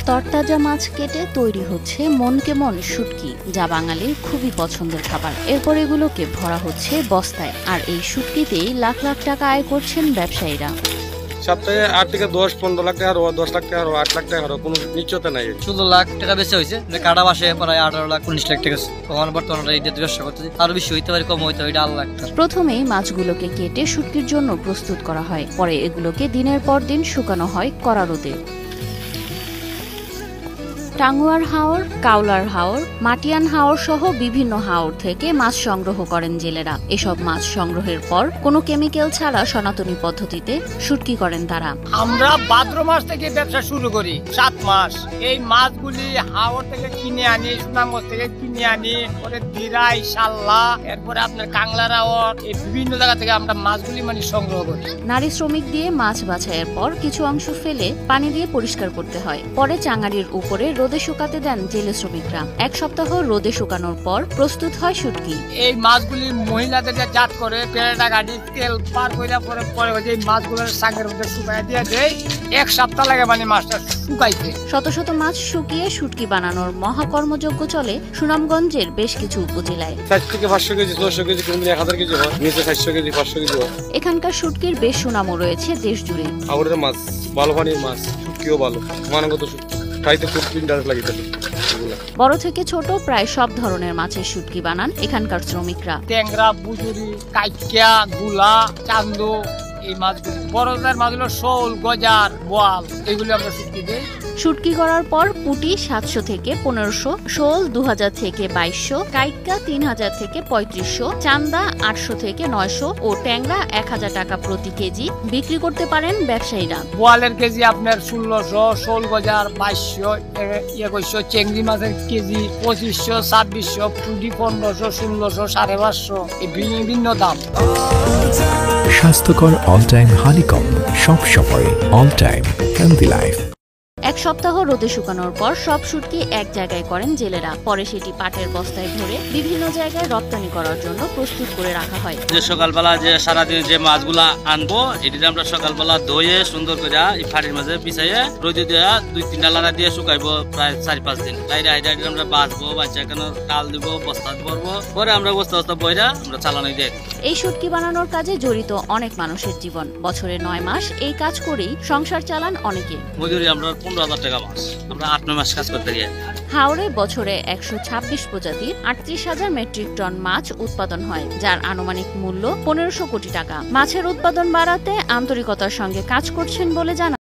তরতাজা মাছ কেটে তৈরি হচ্ছে মনকে মন শুটকি, যা বাঙালির খুবই পছন্দের খাবার। এরপর এগুলোকে ভরা হচ্ছে বস্তায়, আর এই শুটকিতেই লাখ লাখ টাকা আয় করছেন ব্যবসায়ীরা। সপ্তাহে 8 থেকে 10-15 লাখ টাকা, 10 লাখ টাকা, 8 লাখ টাকা, কোনো নিশ্চয়তা নাই। 16 লাখ টাকা বেশি হয়েছে, কাটা বাসে প্রায় 18 লাখ 19 লাখ টাকা। তখন বর্তমানে এটা ব্যবসা করতেছি, আরো বেশি হইতে পারে, কম হইতে পারে, এটা আল্লাহ। প্রথমেই মাছগুলোকে কেটে শুটকির জন্য প্রস্তুত করা হয়, পরে এগুলোকে দিনের পর দিন শুকানো হয় কড়া রোদে। টাঙ্গুয়ার হাওর, কাউলার হাওর, মাটিয়ান হাওর সহ বিভিন্ন হাওর থেকে মাছ সংগ্রহ করেন জেলেরা। এসব মাছ সংগ্রহের পর কোনো কেমিক্যাল ছাড়া সনাতনী পদ্ধতিতে শুটকি করেন তারা। আমরা ভাদ্র মাস থেকে ব্যবসা শুরু করি, 7 মাস। এই মাছগুলি হাওর থেকে কিনে আনি, সুনামগঞ্জ থেকে কিনে আনি, পরে দিরাই, শাল্লা, এরপরে আপনার কাংলার হাওর, এই বিভিন্ন জায়গা থেকে আমরা মাছগুলি সংগ্রহ করি। নারী শ্রমিক দিয়ে মাছ বাছাইয়ের পর কিছু অংশ ফেলে পানি দিয়ে পরিষ্কার করতে হয়, পরে চাঙারির উপরে রোদে শুকাতে দেন জেলে শ্রমিকরা। 1 সপ্তাহ রোদে শুকানোর পর প্রস্তুত হয় শুটকি। এই মাছগুলি মহিলাদের জাত করে পেরেটা গাড়ি তেল পার কইরা পরে এই মাছগুলোর সাঙ্গের মধ্যে শুকায় দিয়ে দেয়। 1 সপ্তাহ লাগে মাছটা শুকাইতে। শত শত মাছ শুকিয়ে শুটকি বানানোর মহাকর্মযজ্ঞ চলে সুনামগঞ্জের বেশ কিছু উপজেলায়। 4 থেকে 500 কেজি, 600 কেজি, 1000 কেজি হয়, নিচে 400 কেজি, 500 কেজি হয়। এখানকার শুটকির বেশ সুনামও রয়েছে দেশ জুড়ে। হাওরের মাছ, ভালো পানির মাছ, শুটকিও ভালো, মানগত শুটকি খাইতে খুব ইন্টারেস্ট লাগে। বড় থেকে ছোট প্রায় সব ধরনের মাছের শুটকি বানান এখানকার শ্রমিকরা। ট্যাংরা, বুজুরি, কাইকিয়া, গুলা, চান্দু, এই মাছগুলো। বড়দের মাছগুলো শোল, গজার, বোয়াল, এগুলো আমরা শুটকি দিই। শুটকি করার পর পুঁটি 700 থেকে 1500, শোল 2000 থেকে 2200, কাইকা 3000 থেকে 3500, চান্দা 800 থেকে 900 ও ট্যাংরা 1000 টাকা প্রতি কেজি বিক্রি করতে পারেন ব্যবসায়ীরা। বোয়ালের কেজি আপনার 1600, শোল গজার 2200, 2100, চেংড়ি মাছের কেজি 2500, 2600, পুঁটি 1500, 1600, 550, এই বিভিন্ন দাম। স্বাস্থ্যকর অল টাইম হানিকম, সব সময় অল টাইম হেলদি লাইফ। 1 সপ্তাহ রোদে শুকানোর পর সব শুটকি এক জায়গায় করেন জেলেরা, পরে সেটি পাটের বস্তায় ভরে বিভিন্ন জায়গায় রপ্তানি করার জন্য প্রস্তুত করে রাখা হয়। যে সকালবেলা যে সারাদিন যে মাছগুলা আনবো, এটি আমরা সকালবেলা ধুয়ে সুন্দর করে এই ফাড়ির মাঝে বিছাইয়ে রোদে দেওয়া 2-3 লাড়া দিয়ে শুকাইবো প্রায় 4-5 দিন। আমরা বাঁচবো, বাচ্চা কেন ডাল দিব, বস্তা ভরবো, পরে আমরা বস্তা বইরা আমরা চালানো দিই। এই শুটকি বানানোর কাজে জড়িত অনেক মানুষের জীবন। বছরে 9 মাস এই কাজ করেই সংসার চালান অনেকে। মজুরি আমরা 15,000 টাকা মাস, আমরা 8-9 মাস কাজ করতে গিয়ে। হাওরে বছরে 126 প্রজাতির 38,000 মেট্রিক টন মাছ উৎপাদন হয়, যার আনুমানিক মূল্য 1500 কোটি টাকা। মাছের উৎপাদন বাড়াতে আন্তরিকতার সঙ্গে কাজ করছেন বলে জানান